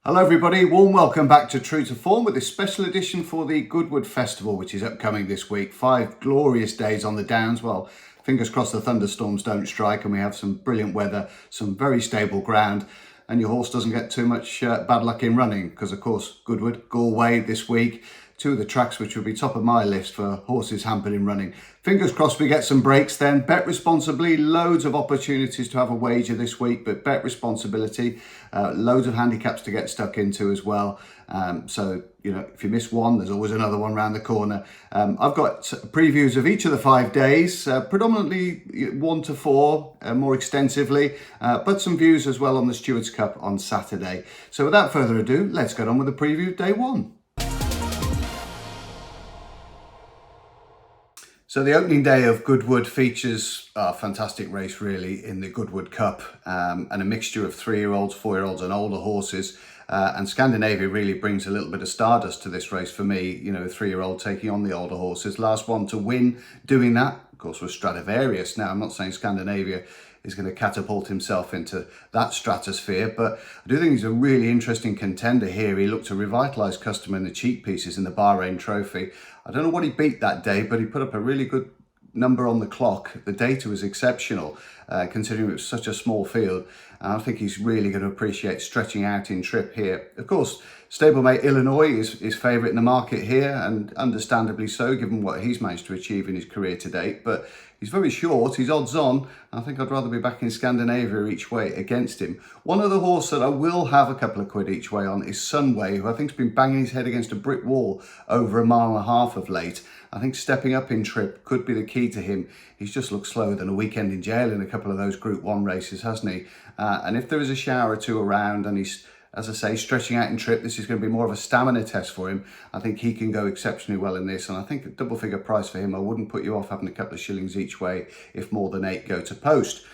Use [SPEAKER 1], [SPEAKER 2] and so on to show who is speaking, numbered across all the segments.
[SPEAKER 1] Hello everybody, warm welcome back to True to Form with this special edition for the Goodwood Festival, which is upcoming this week. 5 glorious days on the Downs. Well, fingers crossed the thunderstorms don't strike and we have some brilliant weather, some very stable ground, and your horse doesn't get too much bad luck in running, because of course Goodwood, Galway this week, two of the tracks which will be top of my list for horses hampered in running. Fingers crossed we get some breaks then. Bet responsibly, loads of opportunities to have a wager this week, but bet responsibility, loads of handicaps to get stuck into as well. So, you know, if you miss one, there's always another one around the corner. I've got previews of each of the 5 days, predominantly 1 to 4, more extensively, but some views as well on the Stewards Cup on Saturday. So without further ado, let's get on with the preview of day 1. So the opening day of Goodwood features a fantastic race really in the Goodwood Cup, and a mixture of 3-year-olds, 4-year-olds and older horses. And Scandinavia really brings a little bit of stardust to this race for me. You know, a 3-year-old taking on the older horses. Last one to win doing that, of course, was Stradivarius. Now, I'm not saying Scandinavia is going to catapult himself into that stratosphere, but I do think he's a really interesting contender here. He looked to revitalise customer in the cheap pieces in the Bahrain Trophy. I don't know what he beat that day, but he put up a really good number on the clock. The data was exceptional, considering it was such a small field. And I think he's really going to appreciate stretching out in trip here. Of course, stablemate Illinois is favourite in the market here, and understandably so, given what he's managed to achieve in his career to date. But he's very short, he's odds on. I think I'd rather be back in Scandinavia each way against him. One other horse that I will have a couple of quid each way on is Sunway, who I think's been banging his head against a brick wall over 1.5 miles of late. I think stepping up in trip could be the key to him. He's just looked slower than a weekend in jail in a couple of those Group 1 races, hasn't he? And if there is a shower or two around and he's, as I say, stretching out in trip, this is going to be more of a stamina test for him. I think he can go exceptionally well in this, and I think a double figure price for him, I wouldn't put you off having a couple of shillings each way if more than 8 go to post.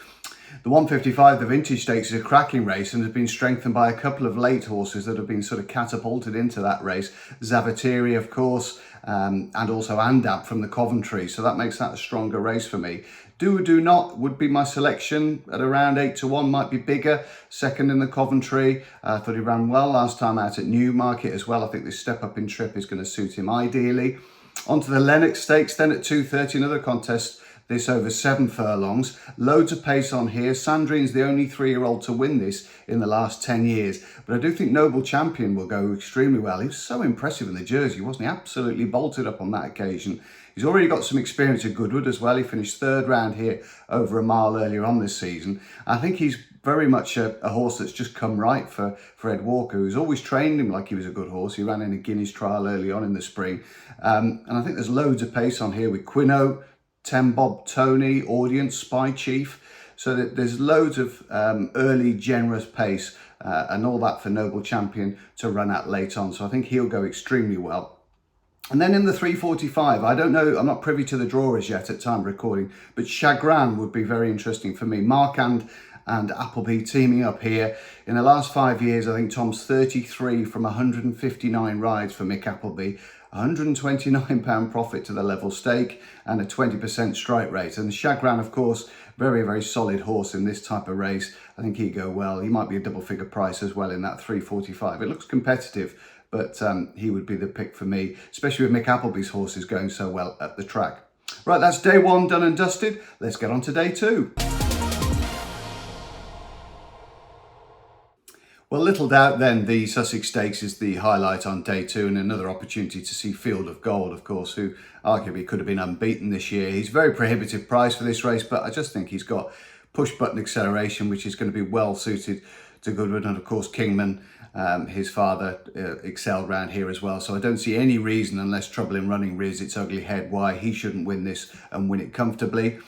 [SPEAKER 1] The 155, the Vintage Stakes, is a cracking race and has been strengthened by a couple of late horses that have been sort of catapulted into that race. Zavateri, of course, and also Andab from the Coventry. So that makes that a stronger race for me. Do or Do Not would be my selection at around 8 to 1, might be bigger. Second in the Coventry. I thought he ran well last time out at Newmarket as well. I think this step up in trip is going to suit him ideally. Onto the Lennox Stakes then at 2:30, another contest. This over 7 furlongs. Loads of pace on here. Sandrine's the only 3-year-old to win this in the last 10 years. But I do think Noble Champion will go extremely well. He was so impressive in the jersey, wasn't he? Absolutely bolted up on that occasion. He's already got some experience at Goodwood as well. He finished 3rd round here over 1 mile earlier on this season. I think he's very much a horse that's just come right for Ed Walker, who's always trained him like he was a good horse. He ran in a Guineas trial early on in the spring. And I think there's loads of pace on here with Quino, Tem Bob Tony, Audience, Spy Chief. So that there's loads of early generous pace and all that for Noble Champion to run at late on. So I think he'll go extremely well. And then in the 345, I don't know, I'm not privy to the drawers yet at time of recording, but Chagrin would be very interesting for me. Marquand and Appleby teaming up here. In the last 5 years, I think Tom's 33 from 159 rides for Mick Appleby. £129 profit to the level stake and a 20% strike rate. And Chagrin, of course, very, very solid horse in this type of race. I think he'd go well. He might be a double figure price as well in that 345. It looks competitive, but he would be the pick for me, especially with Mick Appleby's horses going so well at the track. Right, that's day 1 done and dusted. Let's get on to day 2. Well, little doubt then the Sussex Stakes is the highlight on day 2, and another opportunity to see Field of Gold, of course, who arguably could have been unbeaten this year. He's very prohibitive price for this race, but I just think he's got push-button acceleration, which is going to be well suited to Goodwood. And of course, Kingman, his father, excelled round here as well. So I don't see any reason, unless Trouble in Running rears its ugly head, why he shouldn't win this and win it comfortably.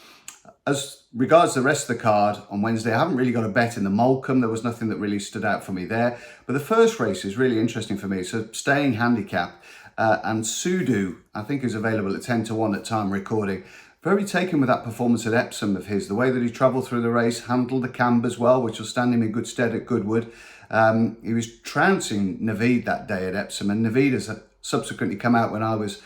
[SPEAKER 1] As regards the rest of the card on Wednesday, I haven't really got a bet in the Molecombe. There was nothing that really stood out for me there. But the first race is really interesting for me. It's a staying handicap. And Sudu, I think, is available at 10 to 1 at time recording. Very taken with that performance at Epsom of his. The way that he travelled through the race, handled the camb as well, which will stand him in good stead at Goodwood. He was trouncing Naveed that day at Epsom. And Naveed has subsequently come out when I was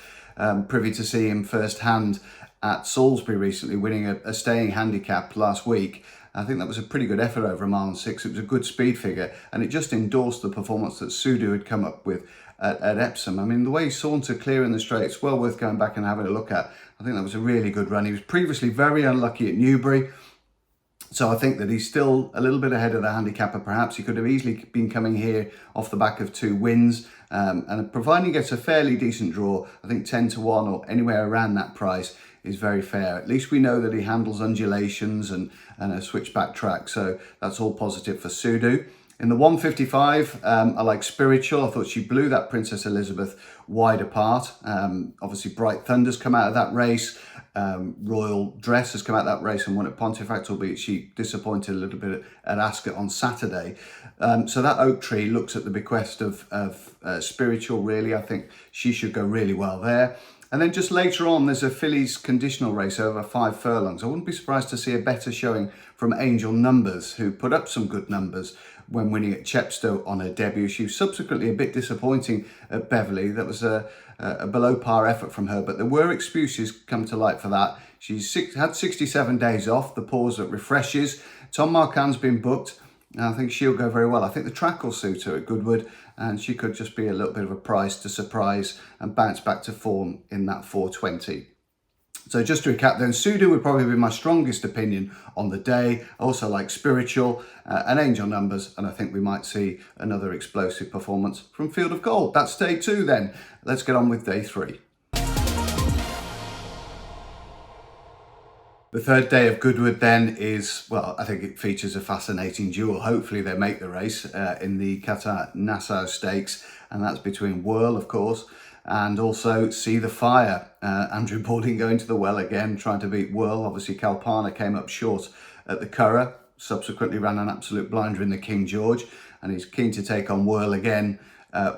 [SPEAKER 1] privy to see him firsthand at Salisbury recently, winning a staying handicap last week. I think that was a pretty good effort over a mile and 6. It was a good speed figure, and it just endorsed the performance that Sudo had come up with at Epsom. I mean, the way he sauntered clear in the straight, it's well worth going back and having a look at. I think that was a really good run. He was previously very unlucky at Newbury, so I think that he's still a little bit ahead of the handicapper. Perhaps he could have easily been coming here off the back of 2 wins. And providing he gets a fairly decent draw, I think 10 to 1 or anywhere around that price is very fair. At least we know that he handles undulations and a switchback track. So that's all positive for Sudo. In the 155, I like Spiritual. I thought she blew that Princess Elizabeth wide apart. Obviously, Bright Thunder's come out of that race. Royal Dress has come out of that race and won at Pontefract, albeit she disappointed a little bit at Ascot on Saturday. So that Oak Tree looks at the bequest of Spiritual, really. I think she should go really well there. And then just later on, there's a fillies conditional race over 5 furlongs. I wouldn't be surprised to see a better showing from Angel Numbers, who put up some good numbers when winning at Chepstow on her debut. She was subsequently a bit disappointing at Beverley. That was a below par effort from her, but there were excuses come to light for that. She's had 67 days off, the pause that refreshes. Tom Marquand's been booked, and I think she'll go very well. I think the track will suit her at Goodwood, and she could just be a little bit of a price to surprise and bounce back to form in that 420. So just to recap then, Sudo would probably be my strongest opinion on the day. I also like Spiritual and Angel Numbers, and I think we might see another explosive performance from Field of Gold. That's day 2 then. Let's get on with day 3. The third day of Goodwood then is, well, I think it features a fascinating duel. Hopefully they make the race in the Qatar Nassau Stakes, and that's between Whirl, of course, and also See the Fire. Andrew Balding going to the well again, trying to beat Whirl. Obviously, Kalpana came up short at the Curragh, subsequently ran an absolute blinder in the King George, and he's keen to take on Whirl again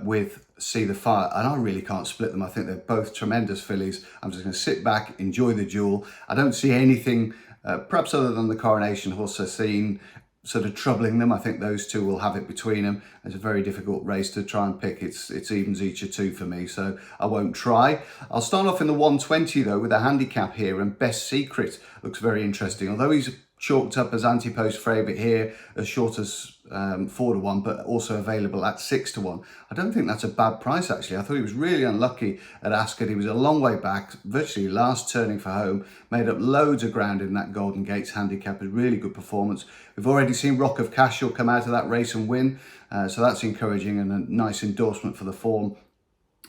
[SPEAKER 1] with See the Fire. And I really can't split them. I think they're both tremendous fillies. I'm just going to sit back, enjoy the duel. I don't see anything, perhaps other than the Coronation horseracing, sort of troubling them. I think those two will have it between them. It's a very difficult race to try and pick. It's evens each or 2 for me, so I won't try. I'll start off in the 120 though with a handicap here, and Best Secret looks very interesting. Although he's chalked up as anti-post favourite here, as short as 4 to 1, but also available at 6 to 1. I don't think that's a bad price actually. I thought he was really unlucky at Ascot. He was a long way back, virtually last turning for home, made up loads of ground in that Golden Gates handicap. A really good performance. We've already seen Rock of Cashel come out of that race and win, so that's encouraging and a nice endorsement for the form.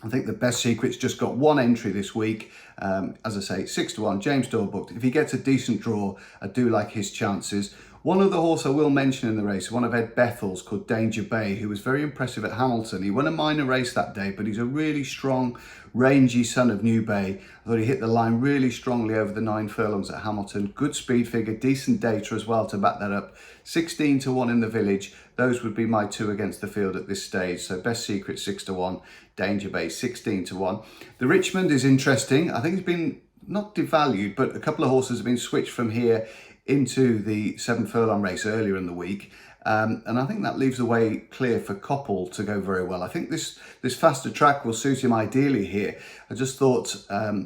[SPEAKER 1] I think the Best Secret's just got 1 entry this week. As I say, 6 to 1, James Doyle booked. If he gets a decent draw, I do like his chances. One other horse I will mention in the race, one of Ed Bethel's, called Danger Bay, who was very impressive at Hamilton. He won a minor race that day, but he's a really strong, rangy son of New Bay. I thought he hit the line really strongly over the 9 furlongs at Hamilton. Good speed figure, decent data as well to back that up. 16 to 1 in the village. Those would be my 2 against the field at this stage. So Best Secret 6 to 1, Danger Bay 16 to 1. The Richmond is interesting. I think it's been not devalued, but a couple of horses have been switched from here into the 7 furlong race earlier in the week. And I think that leaves the way clear for Koppel to go very well. I think this faster track will suit him ideally here. I just thought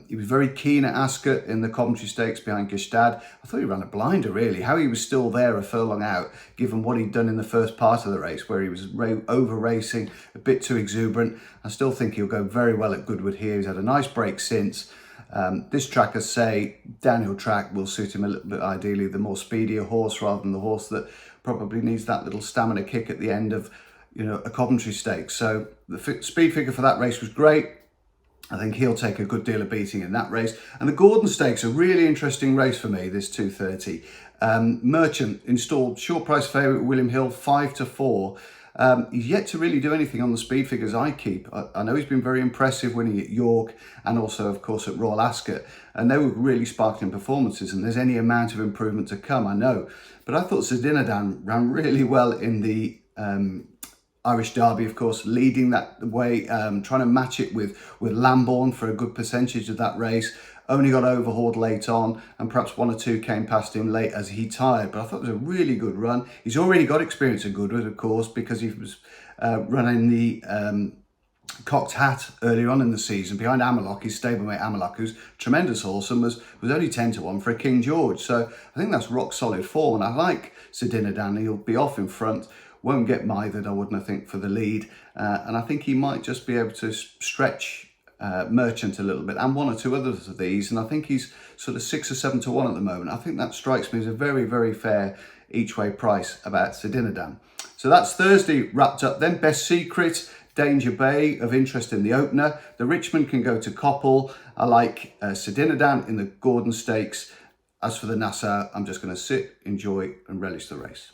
[SPEAKER 1] he was very keen at Ascot in the Coventry Stakes behind Gestad. I thought he ran a blinder really. How he was still there a furlong out, given what he'd done in the first part of the race, where he was over racing, a bit too exuberant. I still think he'll go very well at Goodwood here. He's had a nice break since. This track, I say, downhill track will suit him a little bit ideally. The more speedier horse rather than the horse that probably needs that little stamina kick at the end of, a Coventry Stakes. So the speed figure for that race was great. I think he'll take a good deal of beating in that race. And the Gordon Stakes, a really interesting race for me, this 2:30. Merchant installed short price favourite William Hill 5 to 4. He's yet to really do anything on the speed figures I keep. I know he's been very impressive winning at York and also, of course, at Royal Ascot. And they were really sparkling performances, and there's any amount of improvement to come, I know. But I thought Zidinadan ran really well in the Irish Derby, of course, leading that way, trying to match it with Lambourne for a good percentage of that race. Only got overhauled late on, and perhaps 1 or 2 came past him late as he tired. But I thought it was a really good run. He's already got experience at Goodwood, of course, because he was running the cocked hat earlier on in the season behind Amalok, his stablemate Amalok, who's a tremendous horse and was only 10 to 1 for a King George. So I think that's rock solid form. And I like Sedinadan. He'll be off in front, won't get mithered, I wouldn't think, for the lead. And I think he might just be able to stretch Merchant a little bit and one or two others of these. And I think he's sort of 6 or 7 to 1 at the moment. I think that strikes me as a very, very fair each way price about Sedinadan. So that's Thursday wrapped up. Then Best Secret, Danger Bay, of interest in the opener. The Richmond can go to Koppel. I like Sedinadan in the Gordon Stakes. As for the Nassau, I'm just going to sit, enjoy and relish the race.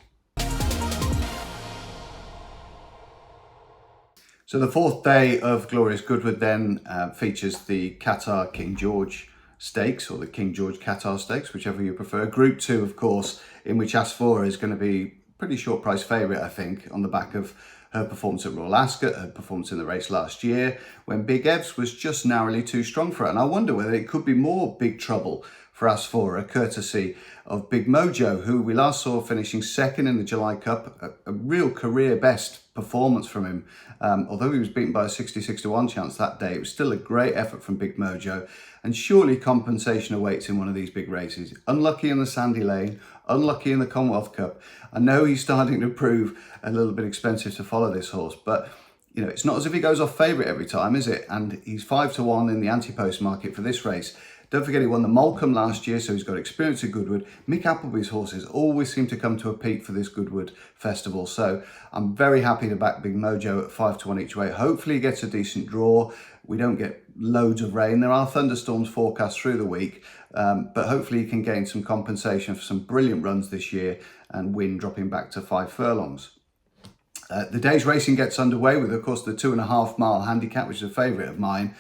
[SPEAKER 1] So the fourth day of Glorious Goodwood then features the Qatar King George Stakes, or the King George Qatar Stakes, whichever you prefer. Group 2, of course, in which Asphora is going to be pretty short price favourite, I think, on the back of her performance at Royal Ascot, her performance in the race last year, when Big Evs was just narrowly too strong for her. And I wonder whether it could be more big trouble for Asphora, courtesy of Big Mojo, who we last saw finishing second in the July Cup, a real career best performance from him. Although he was beaten by a 66 to 1 chance that day, it was still a great effort from Big Mojo. And surely compensation awaits in one of these big races. Unlucky in the Sandy Lane, unlucky in the Commonwealth Cup. I know he's starting to prove a little bit expensive to follow this horse, but you know, it's not as if he goes off favourite every time, is it? And he's 5 to 1 in the anti-post market for this race. Don't forget he won the Molecombe last year, so he's got experience at Goodwood. Mick Appleby's horses always seem to come to a peak for this Goodwood Festival. So I'm very happy to back Big Mojo at 5 to 1 each way. Hopefully he gets a decent draw. We don't get loads of rain. There are thunderstorms forecast through the week, but hopefully he can gain some compensation for some brilliant runs this year and win dropping back to 5 furlongs. The day's racing gets underway with, of course, the 2.5 mile handicap, which is a favourite of mine.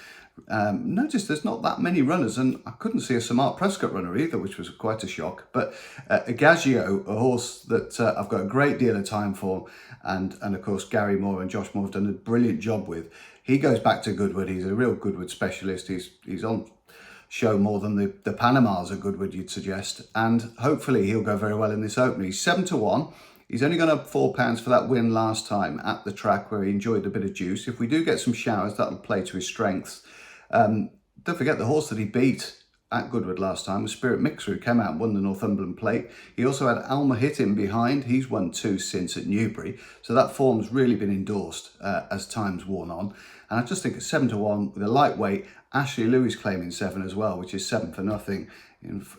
[SPEAKER 1] Notice there's not that many runners, and I couldn't see a Sir Mark Prescott runner either, which was quite a shock. But Agazio, a horse that I've got a great deal of time for, and of course Gary Moore and Josh Moore have done a brilliant job with. He goes back to Goodwood. He's a real Goodwood specialist. He's on show more than the Panamas at Goodwood, you'd suggest, and hopefully he'll go very well in this opener. He's 7 to 1. He's only gone up £4 for that win last time at the track where he enjoyed a bit of juice. If we do get some showers, that'll play to his strengths. Don't forget the horse that he beat at Goodwood last time was Spirit Mixer, who came out and won the Northumberland Plate. He also had Alma Hit in behind. He's won 2 since at Newbury. So that form's really been endorsed as time's worn on. And I just think at 7 to 1 with a lightweight, Ashley Lewis claiming 7 as well, which is 7 for nothing.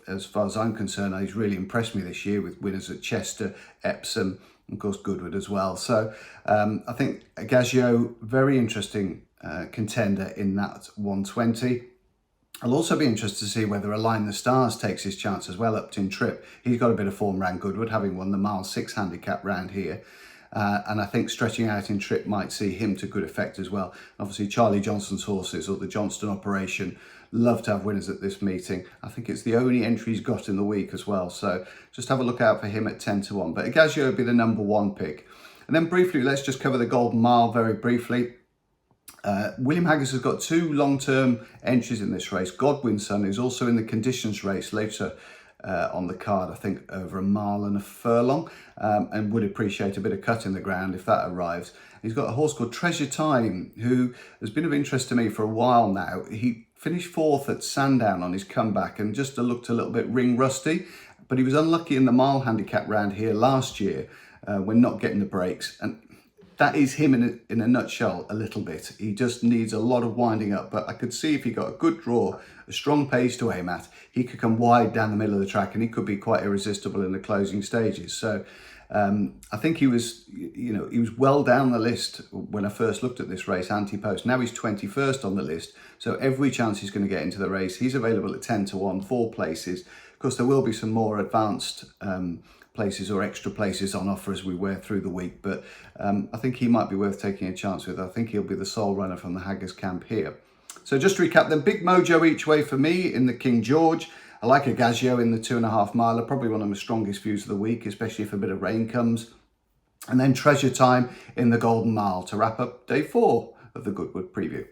[SPEAKER 1] As far as I'm concerned, he's really impressed me this year with winners at Chester, Epsom, and of course Goodwood as well. So I think Agazio, very interesting contender in that 120. I'll also be interested to see whether Align the Stars takes his chance as well, Upton Trip. He's got a bit of form round Goodwood, having won the mile 6 handicap round here. And I think stretching out in Trip might see him to good effect as well. Obviously, Charlie Johnston's horses, or the Johnston operation, love to have winners at this meeting. I think it's the only entry he's got in the week as well. So just have a look out for him at 10 to 1. But Agazio would be the number 1 pick. And then briefly, let's just cover the Golden Mile very briefly. William Haggis has got 2 long-term entries in this race. Godwin's Son is also in the conditions race later on the card, I think over 1 mile and a furlong, and would appreciate a bit of cut in the ground if that arrives. He's got a horse called Treasure Time, who has been of interest to me for a while now. He finished 4th at Sandown on his comeback and just looked a little bit ring rusty, but he was unlucky in the mile handicap round here last year when not getting the breaks. And that is him in a nutshell a little bit. He just needs a lot of winding up, but I could see if he got a good draw, a strong pace to aim at, he could come wide down the middle of the track and he could be quite irresistible in the closing stages. So I think he was well down the list when I first looked at this race, anti-post. Now he's 21st on the list, so every chance he's going to get into the race. He's available at 10 to 1, 4 places. Of course, there will be some more advanced places or extra places on offer as we wear through the week, but I think he might be worth taking a chance with. I think he'll be the sole runner from the Haggis camp here. So just to recap then, Big Mojo each way for me in the King George. I like Agazio in the 2.5 miler, probably one of my strongest views of the week, especially if a bit of rain comes. And then Treasure Time in the Golden Mile to wrap up day 4 of the Goodwood preview.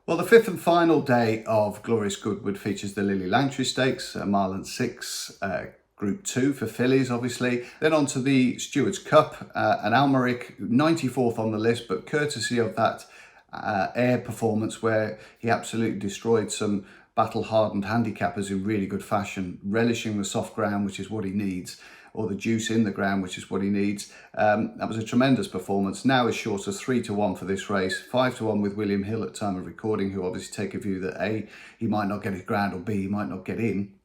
[SPEAKER 1] Well, the 5th and final day of Glorious Goodwood features the Lily Langtry Stakes, a 1.6 mile Group 2 for fillies, obviously. Then on to the Stewards Cup, and Almeric, 94th on the list, but courtesy of that air performance where he absolutely destroyed some battle-hardened handicappers in really good fashion, relishing the soft ground, which is what he needs, or the juice in the ground, which is what he needs. That was a tremendous performance. Now as short as 3-1 for this race, 5-1 with William Hill at time of recording, who obviously take a view that A, he might not get his ground, or B, he might not get in.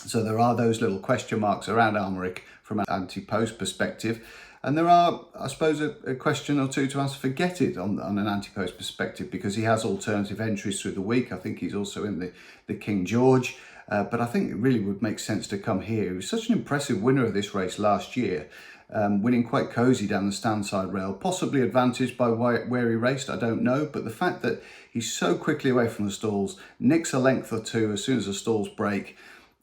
[SPEAKER 1] So there are those little question marks around Almeric from an anti-post perspective. And there are, I suppose, a question or two to ask for Get It on an anti-post perspective, because he has alternative entries through the week. I think he's also in the King George. But I think it really would make sense to come here. He was such an impressive winner of this race last year, winning quite cosy down the stand-side rail, possibly advantaged by where he raced, I don't know. But the fact that he's so quickly away from the stalls, nicks a length or two as soon as the stalls break,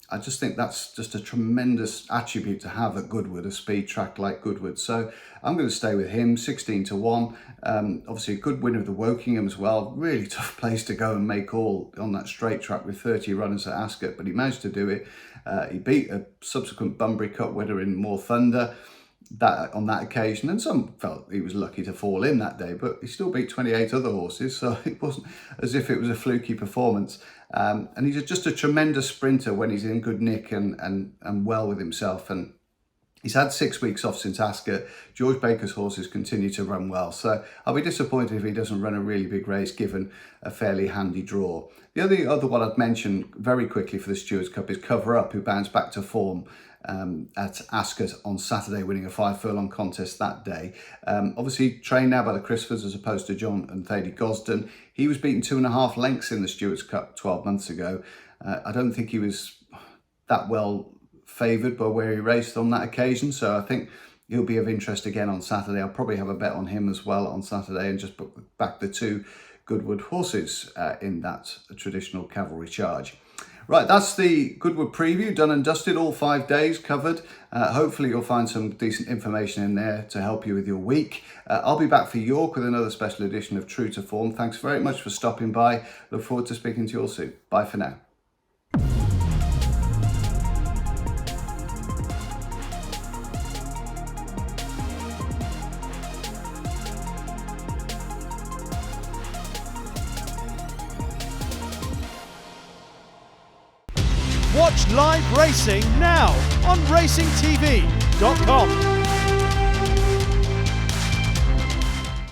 [SPEAKER 1] I just think that's just a tremendous attribute to have at Goodwood, a speed track like Goodwood. So I'm going to stay with him, 16-1. Obviously a good winner of the Wokingham as well. Really tough place to go and make all on that straight track with 30 runners at Ascot, but he managed to do it. He beat a subsequent Bunbury Cup winner in More Thunder on that occasion, and some felt he was lucky to fall in that day, but he still beat 28 other horses, so it wasn't as if it was a fluky performance. And he's just a tremendous sprinter when he's in good nick and well with himself. And he's had 6 weeks off since Ascot. George Baker's horses continue to run well, so I'll be disappointed if he doesn't run a really big race given a fairly handy draw. The other one I'd mention very quickly for the Stewards Cup is Cover Up, who bounced back to form at Ascot on Saturday, winning a 5 furlong contest that day. Obviously trained now by the Crisfords as opposed to John and Thady Gosden. He was beaten 2.5 lengths in the Stewards Cup 12 months ago. I don't think he was that well favoured by where he raced on that occasion, so I think he'll be of interest again on Saturday. I'll probably have a bet on him as well on Saturday and just put back the 2 Goodwood horses in that traditional cavalry charge. Right, that's the Goodwood preview, done and dusted, all 5 days covered. Hopefully you'll find some decent information in there to help you with your week. I'll be back for York with another special edition of True to Form. Thanks very much for stopping by. Look forward to speaking to you all soon. Bye for now.
[SPEAKER 2] Watch live racing now on racingtv.com.